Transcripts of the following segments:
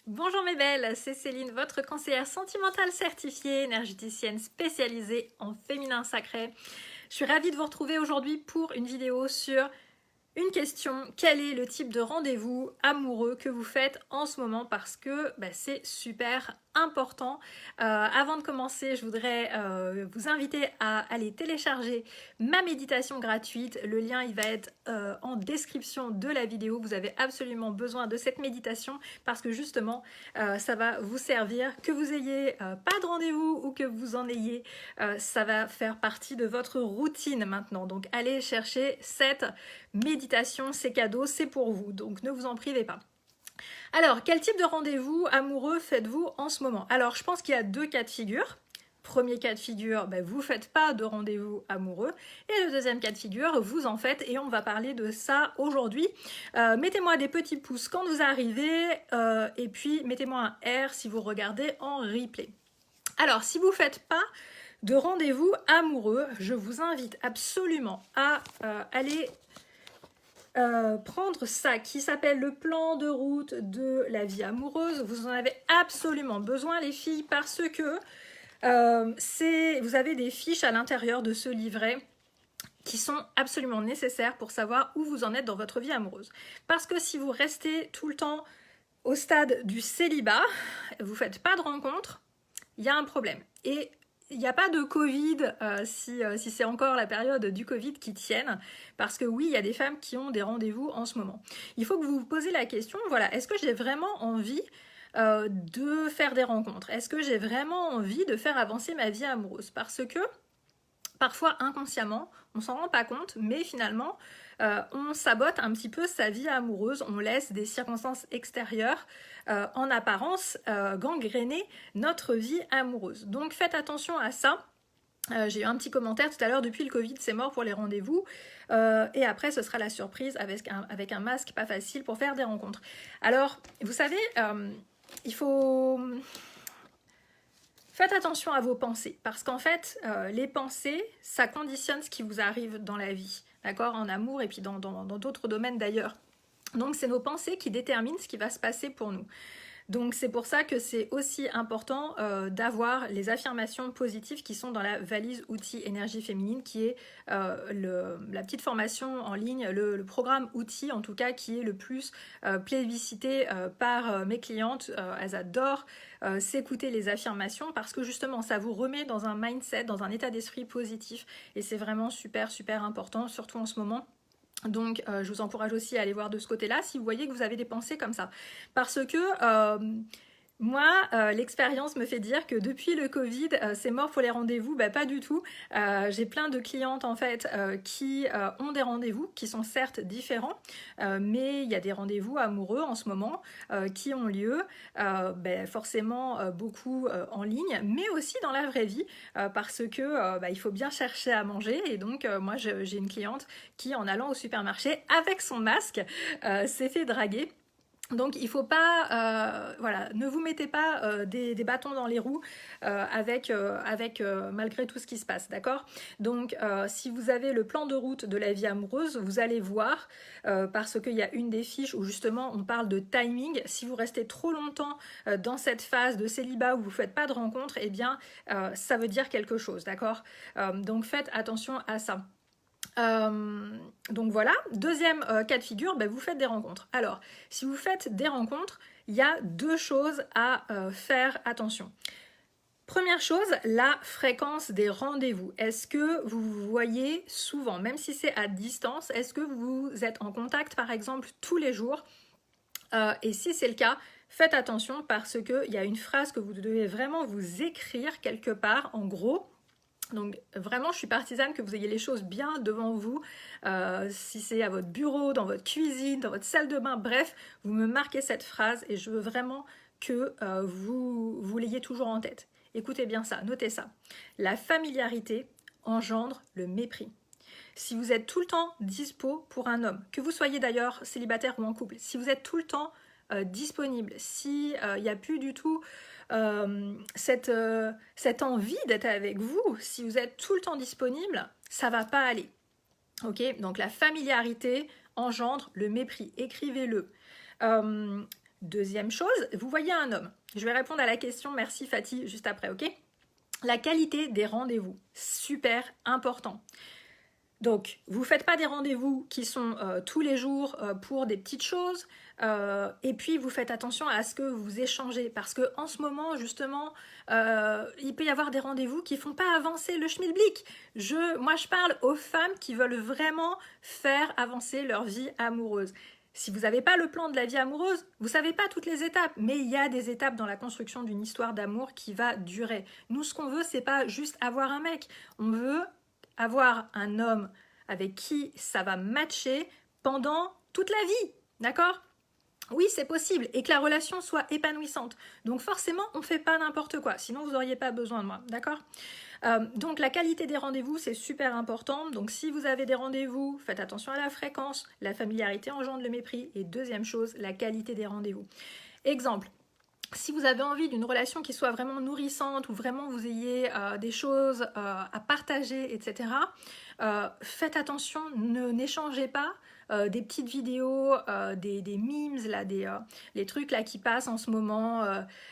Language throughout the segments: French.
Bonjour mes belles, c'est Céline, votre conseillère sentimentale certifiée, énergéticienne spécialisée en féminin sacré. Je suis ravie de vous retrouver aujourd'hui pour une vidéo sur une question. Quel est le type de rendez-vous amoureux que vous faites en ce moment? Parce que c'est super important. Avant de commencer, je voudrais vous inviter à aller télécharger ma méditation gratuite. Le lien il va être en description de la vidéo. Vous avez absolument besoin de cette méditation parce que justement ça va vous servir, que vous ayez pas de rendez-vous ou que vous en ayez, ça va faire partie de votre routine maintenant. Donc allez chercher cette méditation, c'est cadeau, c'est pour vous, donc ne vous en privez pas. Alors, quel type de rendez-vous amoureux faites-vous en ce moment? Alors, je pense qu'il y a deux cas de figure. Premier cas de figure, vous ne faites pas de rendez-vous amoureux. Et le deuxième cas de figure, vous en faites et on va parler de ça aujourd'hui. Mettez-moi des petits pouces quand vous arrivez et puis mettez-moi un R si vous regardez en replay. Alors, si vous ne faites pas de rendez-vous amoureux, je vous invite absolument à aller prendre ça qui s'appelle le plan de route de la vie amoureuse. Vous en avez absolument besoin les filles parce que vous avez des fiches à l'intérieur de ce livret qui sont absolument nécessaires pour savoir où vous en êtes dans votre vie amoureuse. Parce que si vous restez tout le temps au stade du célibat, vous ne faites pas de rencontres, il y a un problème. Et il n'y a pas de Covid si c'est encore la période du Covid qui tienne, parce que oui, il y a des femmes qui ont des rendez-vous en ce moment. Il faut que vous vous posez la question, voilà, est-ce que j'ai vraiment envie de faire des rencontres? Est-ce que j'ai vraiment envie de faire avancer ma vie amoureuse? Parce que parfois inconsciemment, on s'en rend pas compte, mais finalement, on sabote un petit peu sa vie amoureuse, on laisse des circonstances extérieures en apparence gangréner notre vie amoureuse. Donc faites attention à ça. J'ai eu un petit commentaire tout à l'heure, depuis le Covid, c'est mort pour les rendez-vous. Et après, ce sera la surprise avec un masque pas facile pour faire des rencontres. Alors, vous savez, il faut... Faites attention à vos pensées, parce qu'en fait, les pensées, ça conditionne ce qui vous arrive dans la vie, d'accord, en amour et puis dans d'autres domaines d'ailleurs. Donc c'est nos pensées qui déterminent ce qui va se passer pour nous. Donc c'est pour ça que c'est aussi important d'avoir les affirmations positives qui sont dans la valise outils énergie féminine, qui est la petite formation en ligne, le programme outils en tout cas, qui est le plus plébiscité par mes clientes. Elles adorent s'écouter les affirmations parce que justement ça vous remet dans un mindset, dans un état d'esprit positif et c'est vraiment super super important, surtout en ce moment. Donc je vous encourage aussi à aller voir de ce côté-là si vous voyez que vous avez des pensées comme ça. Parce que moi, l'expérience me fait dire que depuis le Covid, c'est mort pour les rendez-vous. Pas du tout. J'ai plein de clientes en fait qui ont des rendez-vous qui sont certes différents, mais il y a des rendez-vous amoureux en ce moment qui ont lieu, forcément beaucoup en ligne, mais aussi dans la vraie vie, parce que il faut bien chercher à manger. Et donc moi, j'ai une cliente qui, en allant au supermarché avec son masque, s'est fait draguer. Donc il faut pas, ne vous mettez pas des bâtons dans les roues malgré tout ce qui se passe, d'accord? Donc si vous avez le plan de route de la vie amoureuse, vous allez voir, parce qu'il y a une des fiches où justement on parle de timing. Si vous restez trop longtemps dans cette phase de célibat où vous ne faites pas de rencontre, eh bien ça veut dire quelque chose, d'accord? Donc faites attention à ça. Donc voilà, deuxième cas de figure, vous faites des rencontres. Alors, si vous faites des rencontres, il y a deux choses à faire attention. Première chose, la fréquence des rendez-vous. Est-ce que vous vous voyez souvent, même si c'est à distance, est-ce que vous êtes en contact par exemple tous les jours? Et si c'est le cas, faites attention parce qu'il y a une phrase que vous devez vraiment vous écrire quelque part, en gros. Donc vraiment, je suis partisane que vous ayez les choses bien devant vous, si c'est à votre bureau, dans votre cuisine, dans votre salle de bain, bref, vous me marquez cette phrase et je veux vraiment que vous l'ayez toujours en tête. Écoutez bien ça, notez ça. La familiarité engendre le mépris. Si vous êtes tout le temps dispo pour un homme, que vous soyez d'ailleurs célibataire ou en couple, si vous êtes tout le temps disponible, si il n'y a plus du tout cette envie d'être avec vous, si vous êtes tout le temps disponible, ça va pas aller. Ok, donc la familiarité engendre le mépris. Écrivez-le. Deuxième chose, vous voyez un homme. Je vais répondre à la question, merci Fatih, juste après, ok? La qualité des rendez-vous, super important. Donc, vous ne faites pas des rendez-vous qui sont tous les jours pour des petites choses, et puis vous faites attention à ce que vous échangez, parce qu'en ce moment, justement, il peut y avoir des rendez-vous qui ne font pas avancer le schmilblick. Moi, je parle aux femmes qui veulent vraiment faire avancer leur vie amoureuse. Si vous n'avez pas le plan de la vie amoureuse, vous ne savez pas toutes les étapes, mais il y a des étapes dans la construction d'une histoire d'amour qui va durer. Nous, ce qu'on veut, c'est pas juste avoir un mec, on veut avoir un homme avec qui ça va matcher pendant toute la vie, d'accord? Oui, c'est possible, et que la relation soit épanouissante. Donc forcément, on ne fait pas n'importe quoi, sinon vous n'auriez pas besoin de moi, d'accord? Donc la qualité des rendez-vous, c'est super important. Donc si vous avez des rendez-vous, faites attention à la fréquence, la familiarité engendre le mépris, et deuxième chose, la qualité des rendez-vous. Exemple, si vous avez envie d'une relation qui soit vraiment nourrissante, où vraiment vous ayez des choses à partager, etc., faites attention, n'échangez pas des petites vidéos, des memes, là, les trucs là qui passent en ce moment,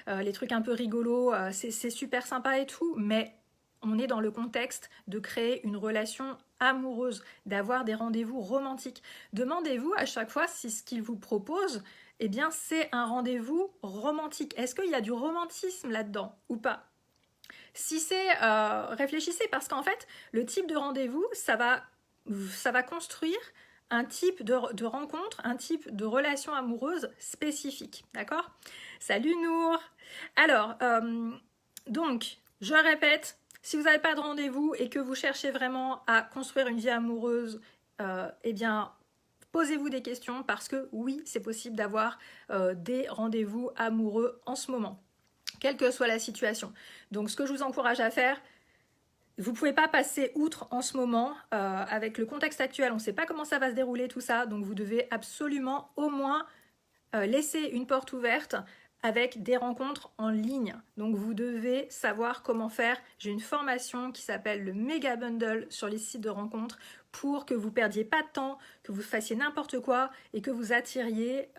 les trucs un peu rigolos, c'est super sympa et tout, mais on est dans le contexte de créer une relation amoureuse, d'avoir des rendez-vous romantiques. Demandez-vous à chaque fois si ce qu'il vous propose, eh bien, c'est un rendez-vous romantique. Est-ce qu'il y a du romantisme là-dedans ou pas? Si c'est... réfléchissez, parce qu'en fait, le type de rendez-vous, ça va construire un type de rencontre, un type de relation amoureuse spécifique. D'accord? Salut Nour! Alors, donc, je répète, si vous n'avez pas de rendez-vous et que vous cherchez vraiment à construire une vie amoureuse, eh bien... posez-vous des questions parce que oui, c'est possible d'avoir des rendez-vous amoureux en ce moment, quelle que soit la situation. Donc ce que je vous encourage à faire, vous ne pouvez pas passer outre en ce moment, avec le contexte actuel, on ne sait pas comment ça va se dérouler tout ça, donc vous devez absolument au moins laisser une porte ouverte avec des rencontres en ligne. Donc vous devez savoir comment faire. J'ai une formation qui s'appelle le Mega Bundle sur les sites de rencontres pour que vous perdiez pas de temps, que vous fassiez n'importe quoi et que vous attiriez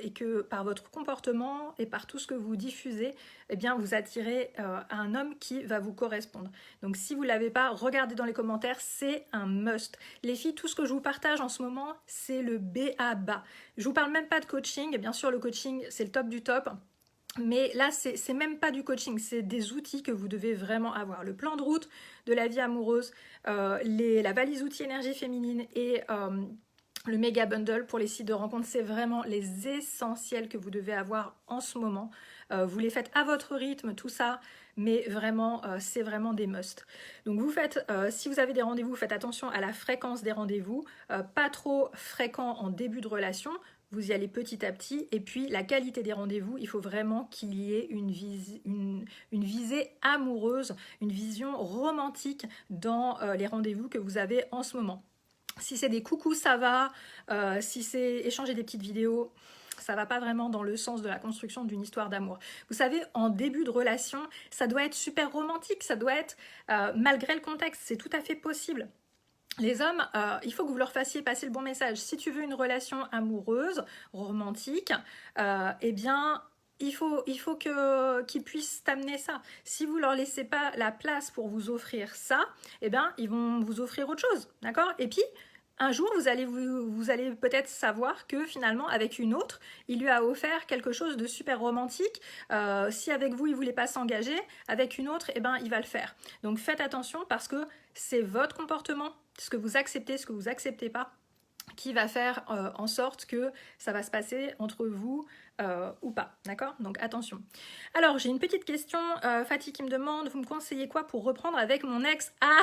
et que par votre comportement et par tout ce que vous diffusez, eh bien vous attirez un homme qui va vous correspondre. Donc si vous ne l'avez pas, regardez dans les commentaires, c'est un must. Les filles, tout ce que je vous partage en ce moment, c'est le B.A.-ba. Je vous parle même pas de coaching, bien sûr le coaching c'est le top du top. Mais là, c'est même pas du coaching, c'est des outils que vous devez vraiment avoir. Le plan de route de la vie amoureuse, la valise outils énergie féminine et le méga bundle pour les sites de rencontres, c'est vraiment les essentiels que vous devez avoir en ce moment. Vous les faites à votre rythme, tout ça, mais vraiment, c'est vraiment des must. Donc vous faites, si vous avez des rendez-vous, faites attention à la fréquence des rendez-vous, pas trop fréquent en début de relation. Vous y allez petit à petit, et puis la qualité des rendez-vous, il faut vraiment qu'il y ait une visée amoureuse, une vision romantique dans les rendez-vous que vous avez en ce moment. Si c'est des coucous, ça va, si c'est échanger des petites vidéos, ça va pas vraiment dans le sens de la construction d'une histoire d'amour. Vous savez, en début de relation, ça doit être super romantique, ça doit être, malgré le contexte, c'est tout à fait possible. Les hommes, il faut que vous leur fassiez passer le bon message. Si tu veux une relation amoureuse, romantique, eh bien, il faut qu'ils puissent t'amener ça. Si vous leur laissez pas la place pour vous offrir ça, eh bien, ils vont vous offrir autre chose, d'accord? Et puis, un jour, vous allez peut-être savoir que finalement, avec une autre, il lui a offert quelque chose de super romantique. Si avec vous, il ne voulait pas s'engager, avec une autre, eh ben, il va le faire. Donc faites attention parce que c'est votre comportement, ce que vous acceptez, ce que vous acceptez pas, qui va faire en sorte que ça va se passer entre vous ou pas, d'accord? Donc attention. Alors j'ai une petite question, Fatih qui me demande, vous me conseillez quoi pour reprendre avec mon ex? Ah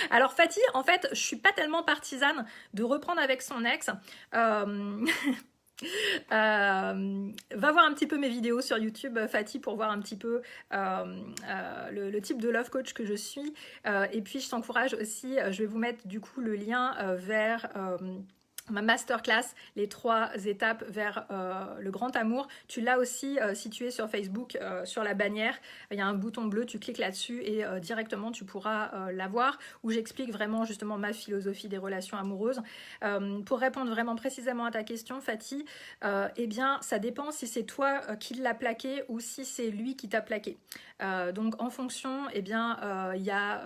alors Fatih, en fait, je suis pas tellement partisane de reprendre avec son ex. Va voir un petit peu mes vidéos sur YouTube, Fatih, pour voir un petit peu le type de love coach que je suis. Et puis je t'encourage aussi, je vais vous mettre du coup le lien vers ma masterclass, les 3 étapes vers le grand amour. Tu l'as aussi situé sur Facebook, sur la bannière. Il y a un bouton bleu, tu cliques là-dessus et directement tu pourras la voir, où j'explique vraiment justement ma philosophie des relations amoureuses. Pour répondre vraiment précisément à ta question, Fatih, eh bien ça dépend si c'est toi qui l'as plaqué ou si c'est lui qui t'a plaqué. Donc en fonction, eh bien il y a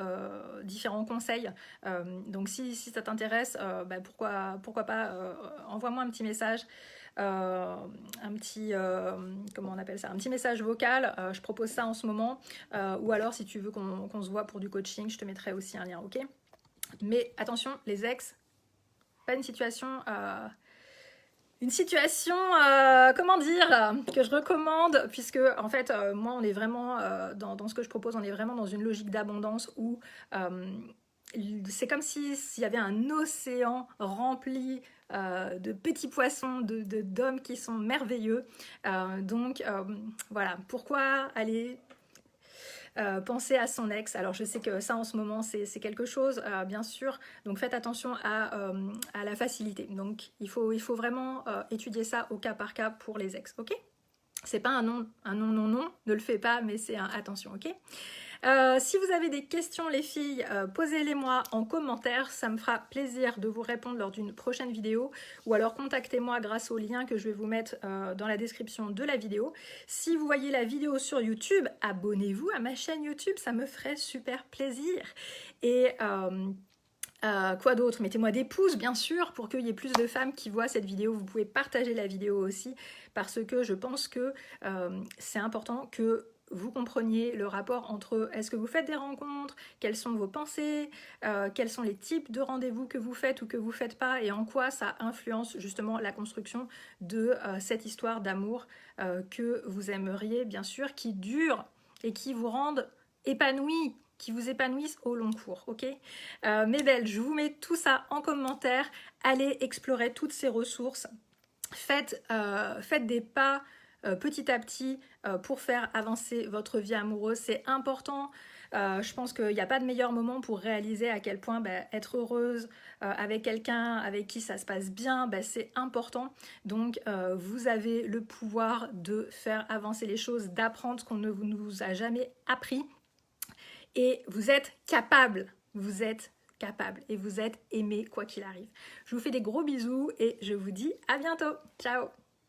différents conseils. Donc si ça t'intéresse, pourquoi pas, envoie-moi un petit message, un petit, comment on appelle ça, un petit message vocal, je propose ça en ce moment, ou alors si tu veux qu'on se voit pour du coaching, je te mettrai aussi un lien, ok? Mais attention, les ex, pas une situation... comment dire, que je recommande, puisque en fait, moi, on est vraiment, dans ce que je propose, on est vraiment dans une logique d'abondance où c'est comme s'il y avait un océan rempli de petits poissons, d'hommes qui sont merveilleux. Donc voilà, pourquoi aller penser à son ex? Alors je sais que ça en ce moment c'est quelque chose, bien sûr, donc faites attention à la facilité. Donc il faut vraiment étudier ça au cas par cas pour les ex, ok? C'est pas un non, ne le fais pas, mais c'est un attention, ok? Si vous avez des questions les filles, posez-les moi en commentaire, ça me fera plaisir de vous répondre lors d'une prochaine vidéo, ou alors contactez-moi grâce au lien que je vais vous mettre dans la description de la vidéo. Si vous voyez la vidéo sur YouTube, abonnez-vous à ma chaîne YouTube, ça me ferait super plaisir. Et quoi d'autre? Mettez-moi des pouces bien sûr pour qu'il y ait plus de femmes qui voient cette vidéo. Vous pouvez partager la vidéo aussi parce que je pense que c'est important que vous compreniez le rapport entre est-ce que vous faites des rencontres, quelles sont vos pensées, quels sont les types de rendez-vous que vous faites ou que vous faites pas, et en quoi ça influence justement la construction de cette histoire d'amour que vous aimeriez bien sûr, qui dure et qui vous rende épanouis, qui vous épanouissent au long cours, ok? Mes belles, je vous mets tout ça en commentaire. Allez explorer toutes ces ressources. Faites des pas petit à petit pour faire avancer votre vie amoureuse. C'est important. Je pense qu'il n'y a pas de meilleur moment pour réaliser à quel point être heureuse avec quelqu'un avec qui ça se passe bien, c'est important. Donc vous avez le pouvoir de faire avancer les choses, d'apprendre ce qu'on ne nous a jamais appris. Et vous êtes capable, et vous êtes aimé quoi qu'il arrive. Je vous fais des gros bisous et je vous dis à bientôt. Ciao!